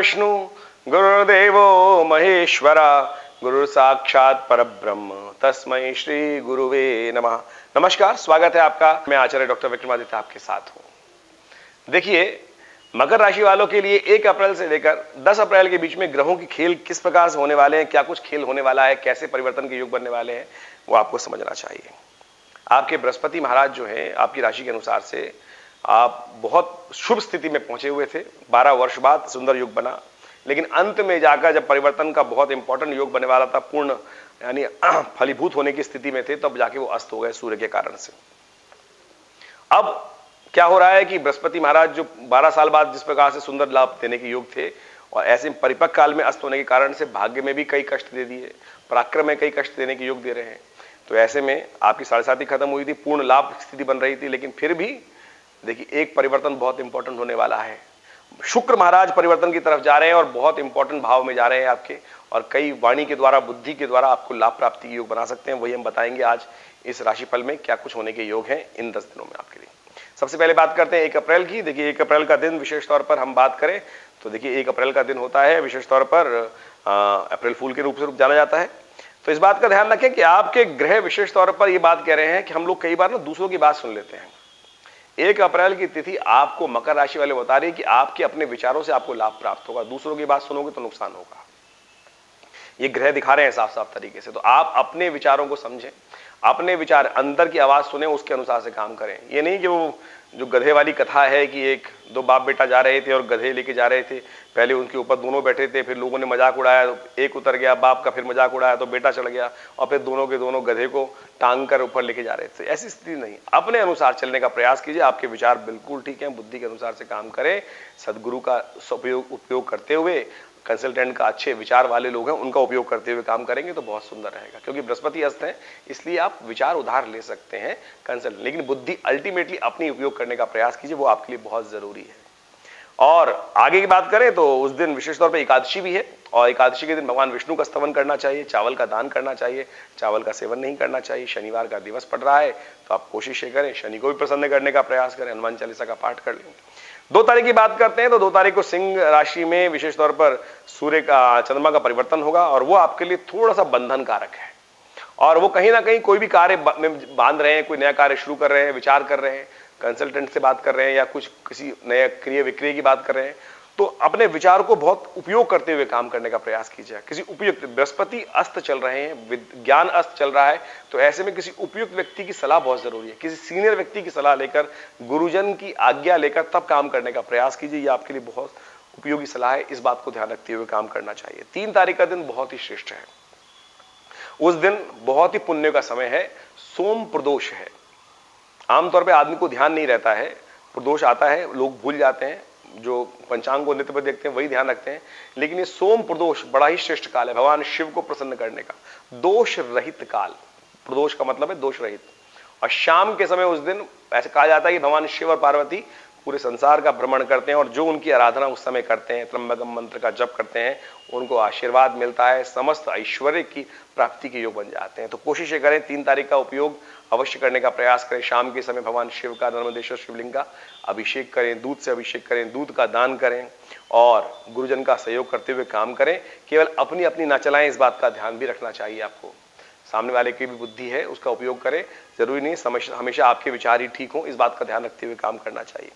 विष्णु गुरुदेवो महेश्वरा गुरु साक्षात परब्रह्म तस्मै श्री गुरुवे नमः। नमस्कार, स्वागत है आपका। मैं आचार्य डॉक्टर विक्रमादित्य आपके साथ हूं। देखिए, मकर राशि वालों के लिए 1 अप्रैल से लेकर 10 अप्रैल के बीच में ग्रहों की खेल किस प्रकार से होने वाले हैं, क्या कुछ खेल होने वाला है, कैसे परिवर्तन के योग बनने वाले हैं, वो आपको समझना चाहिए। आपके बृहस्पति महाराज जो हैं, आपकी राशि के अनुसार से आप बहुत शुभ स्थिति में पहुंचे हुए थे। 12 वर्ष बाद सुंदर योग बना, लेकिन अंत में जाकर जब परिवर्तन का बहुत इंपॉर्टेंट योग बनने वाला था, पूर्ण यानी फलीभूत होने की स्थिति में थे, तब जाके वो अस्त हो गए सूर्य के कारण से। अब क्या हो रहा है कि बृहस्पति महाराज जो 12 साल बाद जिस प्रकार से सुंदर लाभ देने के योग थे, और ऐसे परिपक्व काल में अस्त होने के कारण से भाग्य में भी कई कष्ट दे दिए, पराक्रम में कई कष्ट देने के योग दे रहे हैं। तो ऐसे में आपकी 7.5 खत्म हुई थी, पूर्ण लाभ स्थिति बन रही थी, लेकिन फिर भी देखिए एक परिवर्तन बहुत इंपॉर्टेंट होने वाला है। शुक्र महाराज परिवर्तन की तरफ जा रहे हैं और बहुत इंपॉर्टेंट भाव में जा रहे हैं आपके, और कई वाणी के द्वारा, बुद्धि के द्वारा आपको लाभ प्राप्ति के योग बना सकते हैं। वही हम बताएंगे आज इस राशिफल में क्या कुछ होने के योग हैं इन 10 दिनों में आपके लिए। सबसे पहले बात करते हैं 1 अप्रैल की। देखिए 1 अप्रैल का दिन विशेष तौर पर हम बात करें तो देखिए 1 अप्रैल का दिन होता है विशेष तौर पर अप्रैल फूल के रूप से जाना जाता है। तो इस बात का ध्यान रखें कि आपके ग्रह विशेष तौर पर ये बात कह रहे हैं कि हम लोग कई बार ना दूसरों की बात सुन लेते हैं। 1 अप्रैल की तिथि आपको मकर राशि वाले बता रही है कि आपके अपने विचारों से आपको लाभ प्राप्त होगा, दूसरों की बात सुनोगे तो नुकसान होगा। ये ग्रह दिखा रहे हैं साफ साफ तरीके से। तो आप अपने विचारों को समझें, अपने विचार अंदर की आवाज सुने, उसके अनुसार से काम करें। ये नहीं कि वो जो गधे वाली कथा है कि एक दो बाप बेटा जा रहे थे और गधे लेके जा रहे थे, पहले उनके ऊपर दोनों बैठे थे, फिर लोगों ने मजाक उड़ाया, एक उतर गया बाप का, फिर मजाक उड़ाया तो बेटा चढ़ गया, और फिर दोनों के दोनों गधे को टांग कर ऊपर लेके जा रहे थे। ऐसी स्थिति नहीं, अपने अनुसार चलने का प्रयास कीजिए। आपके विचार बिल्कुल ठीक हैं, बुद्धि के अनुसार से काम करें, सदगुरु का उपयोग करते हुए, कंसल्टेंट का, अच्छे विचार वाले लोग हैं उनका उपयोग करते हुए काम करेंगे तो बहुत सुंदर रहेगा। क्योंकि बृहस्पति अस्त है, इसलिए आप विचार उधार ले सकते हैं कंसल्ट, लेकिन बुद्धि अल्टीमेटली अपनी उपयोग करने का प्रयास कीजिए, वो आपके लिए बहुत जरूरी है। और आगे की बात करें तो उस दिन विशेष तौर पर एकादशी भी है, और एकादशी के दिन भगवान विष्णु का स्तवन करना चाहिए, चावल का दान करना चाहिए, चावल का सेवन नहीं करना चाहिए। शनिवार का दिवस पड़ रहा है तो आप कोशिश करें शनि को भी प्रसन्न करने का प्रयास करें, हनुमान चालीसा का पाठ कर लें। 2 तारीख की बात करते हैं तो 2 तारीख को सिंह राशि में विशेष तौर पर सूर्य का, चंद्रमा का परिवर्तन होगा, और वो आपके लिए थोड़ा सा बंधन कारक है। और वो कहीं ना कहीं कोई भी कार्य में बांध रहे हैं, कोई नया कार्य शुरू कर रहे हैं, विचार कर रहे हैं, कंसल्टेंट से बात कर रहे हैं, या कुछ किसी नए क्रिया विक्रिय की बात कर रहे हैं, तो अपने विचार को बहुत उपयोग करते हुए काम करने का प्रयास कीजिए। किसी उपयुक्त, बृहस्पति अस्त चल रहे हैं, विज्ञान अस्त चल रहा है, तो ऐसे में किसी उपयुक्त व्यक्ति की सलाह बहुत जरूरी है। किसी सीनियर व्यक्ति की सलाह लेकर, गुरुजन की आज्ञा लेकर तब काम करने का प्रयास कीजिए। ये आपके लिए बहुत उपयोगी सलाह है, इस बात को ध्यान रखते हुए काम करना चाहिए। 3 तारीख का दिन बहुत ही श्रेष्ठ है। उस दिन बहुत ही पुण्य का समय है, सोम प्रदोष है। आमतौर पर आदमी को ध्यान नहीं रहता है, प्रदोष आता है लोग भूल जाते हैं, जो पंचांग को नित्य पर देखते हैं वही ध्यान रखते हैं, लेकिन ये सोम प्रदोष बड़ा ही श्रेष्ठ काल है, भगवान शिव को प्रसन्न करने का, दोष रहित काल। प्रदोष का मतलब है दोष रहित। और शाम के समय उस दिन ऐसे कहा जाता है कि भगवान शिव और पार्वती पूरे संसार का भ्रमण करते हैं, और जो उनकी आराधना उस समय करते हैं, त्र्यंबकम मंत्र का जप करते हैं, उनको आशीर्वाद मिलता है, समस्त ऐश्वर्य की प्राप्ति के योग बन जाते हैं। तो कोशिश करें 3 तारीख का उपयोग अवश्य करने का प्रयास करें। शाम के समय भगवान शिव का, नर्मदेश्वर शिवलिंग का अभिषेक करें, दूध से अभिषेक करें, दूध का दान करें, और गुरुजन का सहयोग करते हुए काम करें। केवल अपनी अपनी ना चलाएं, इस बात का ध्यान भी रखना चाहिए आपको। सामने वाले की भी बुद्धि है, उसका उपयोग करें, जरूरी नहीं हमेशा आपके विचार ही ठीक हो, इस बात का ध्यान रखते हुए काम करना चाहिए।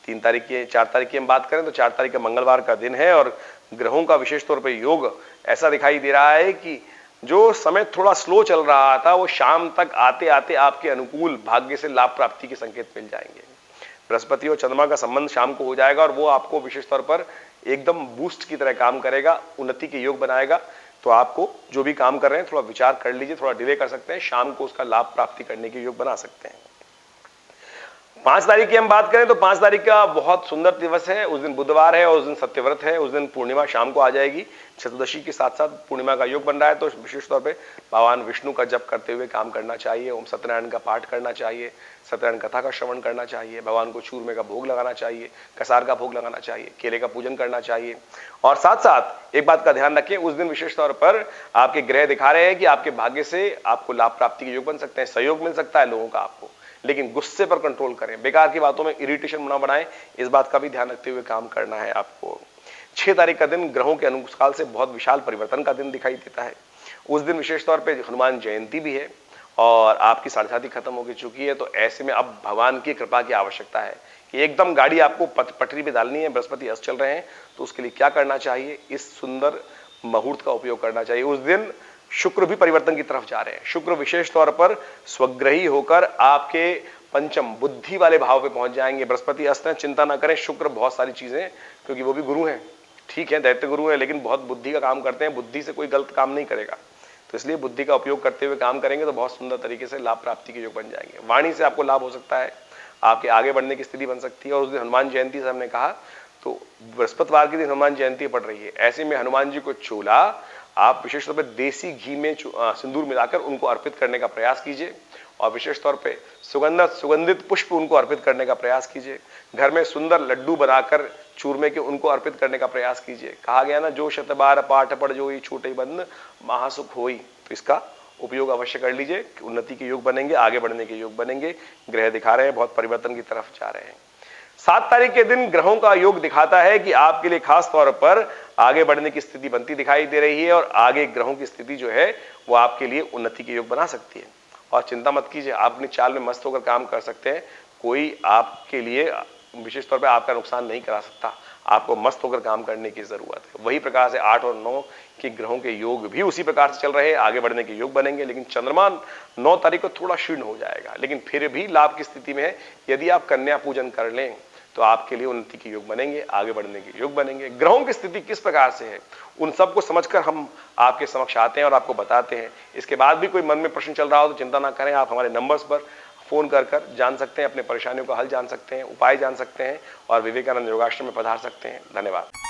3 तारीख की, 4 तारीख की हम बात करें तो 4 तारीख का मंगलवार का दिन है, और ग्रहों का विशेष तौर पर योग ऐसा दिखाई दे रहा है कि जो समय थोड़ा स्लो चल रहा था वो शाम तक आते आते आपके अनुकूल भाग्य से लाभ प्राप्ति के संकेत मिल जाएंगे। बृहस्पति और चंद्रमा का संबंध शाम को हो जाएगा, और वो आपको विशेष तौर पर एकदम बूस्ट की तरह काम करेगा, उन्नति के योग बनाएगा। तो आपको जो भी काम कर रहे हैं थोड़ा विचार कर लीजिए, थोड़ा डिले कर सकते हैं, शाम को उसका लाभ प्राप्ति करने के योग बना सकते हैं। 5 तारीख की हम बात करें तो 5 तारीख का बहुत सुंदर दिवस है। उस दिन बुधवार है और उस दिन सत्यव्रत है, उस दिन पूर्णिमा शाम को आ जाएगी। चतुर्दशी के साथ साथ पूर्णिमा का योग बन रहा है, तो विशेष तौर पे भगवान विष्णु का जप करते हुए काम करना चाहिए, ओम सत्यनारायण का पाठ करना चाहिए, सत्यनारायण कथा का श्रवण करना चाहिए, भगवान को चूरमे का भोग लगाना चाहिए, कसार का भोग लगाना चाहिए, केले का पूजन करना चाहिए। और साथ साथ एक बात का ध्यान रखें, उस दिन विशेष तौर पर आपके ग्रह दिखा रहे हैं कि आपके भाग्य से आपको लाभ प्राप्ति के योग बन सकते हैं, सहयोग मिल सकता है लोगों का आपको, लेकिन गुस्से पर कंट्रोल करें, बेकार की बातों में इरिटेशन ना बनाएं, इस बात का भी ध्यान रखते हुए काम करना है आपको। 6 तारीख का दिन ग्रहों के अनुकाल से बहुत विशाल परिवर्तन का दिन दिखाई देता है। उस दिन विशेष तौर पे हनुमान जयंती भी है और आपकी साढ़े खत्म हो चुकी है, तो ऐसे में अब भगवान की कृपा की आवश्यकता है कि एकदम गाड़ी आपको पटरी पे डालनी है। बृहस्पति अस्त चल रहे हैं, तो उसके लिए क्या करना चाहिए, इस सुंदर मुहूर्त का उपयोग करना चाहिए। उस दिन शुक्र भी परिवर्तन की तरफ जा रहे हैं। शुक्र विशेष तौर पर स्वग्रही होकर आपके पंचम बुद्धि वाले भाव पे पहुंच जाएंगे। बृहस्पति अस्त है, चिंता ना करें, शुक्र बहुत सारी चीजें, क्योंकि वो भी गुरु हैं, ठीक है, दैत्य गुरु है, लेकिन बहुत बुद्धि का काम करते हैं, बुद्धि से कोई गलत काम नहीं करेगा, तो इसलिए बुद्धि का उपयोग करते हुए काम करेंगे तो बहुत सुंदर तरीके से लाभ प्राप्ति के योग बन जाएंगे। वाणी से आपको लाभ हो सकता है, आपके आगे बढ़ने की स्थिति बन सकती है। और उस दिन हनुमान जयंती से हमने कहा, तो बृहस्पतिवार के दिन हनुमान जयंती पड़ रही है, ऐसे में हनुमान जी को चूल्हा आप विशेष तौर पर देसी घी में सिंदूर मिलाकर उनको अर्पित करने का प्रयास कीजिए और विशेष तौर पे सुगंधित पुष्प उनको अर्पित करने का प्रयास कीजिए। घर में सुंदर लड्डू बनाकर चूरमे के उनको अर्पित करने का प्रयास कीजिए। कहा गया ना, जो शतबार पाठ पढ़ जोई छूटे बंद महासुख होई, तो इसका उपयोग अवश्य कर लीजिए। उन्नति के योग बनेंगे, आगे बढ़ने के योग बनेंगे। ग्रह दिखा रहे हैं बहुत परिवर्तन की तरफ जा रहे हैं। 7 तारीख के दिन ग्रहों का योग दिखाता है कि आपके लिए खास तौर पर आगे बढ़ने की स्थिति बनती दिखाई दे रही है और आगे ग्रहों की स्थिति जो है वो आपके लिए उन्नति के योग बना सकती है। और चिंता मत कीजिए, आप अपनी चाल में मस्त होकर काम कर सकते हैं। कोई आपके लिए विशेष तौर पे आपका नुकसान नहीं करा सकता। आपको मस्त होकर काम करने की जरूरत है। वही प्रकार से 8 और 9 के ग्रहों के योग भी उसी प्रकार से चल रहे हैं, आगे बढ़ने के योग बनेंगे। लेकिन चंद्रमा 9 तारीख को थोड़ा क्षीण हो जाएगा, लेकिन फिर भी लाभ की स्थिति में है। यदि आप कन्या पूजन कर लें तो आपके लिए उन्नति के योग बनेंगे, आगे बढ़ने के योग बनेंगे। ग्रहों की स्थिति किस प्रकार से है, उन सबको समझकर हम आपके समक्ष आते हैं और आपको बताते हैं। इसके बाद भी कोई मन में प्रश्न चल रहा हो तो चिंता ना करें, आप हमारे नंबर्स पर फोन कर जान सकते हैं, अपने परेशानियों का हल जान सकते हैं, उपाय जान सकते हैं और विवेकानंद योगाश्रम में पधार सकते हैं। धन्यवाद।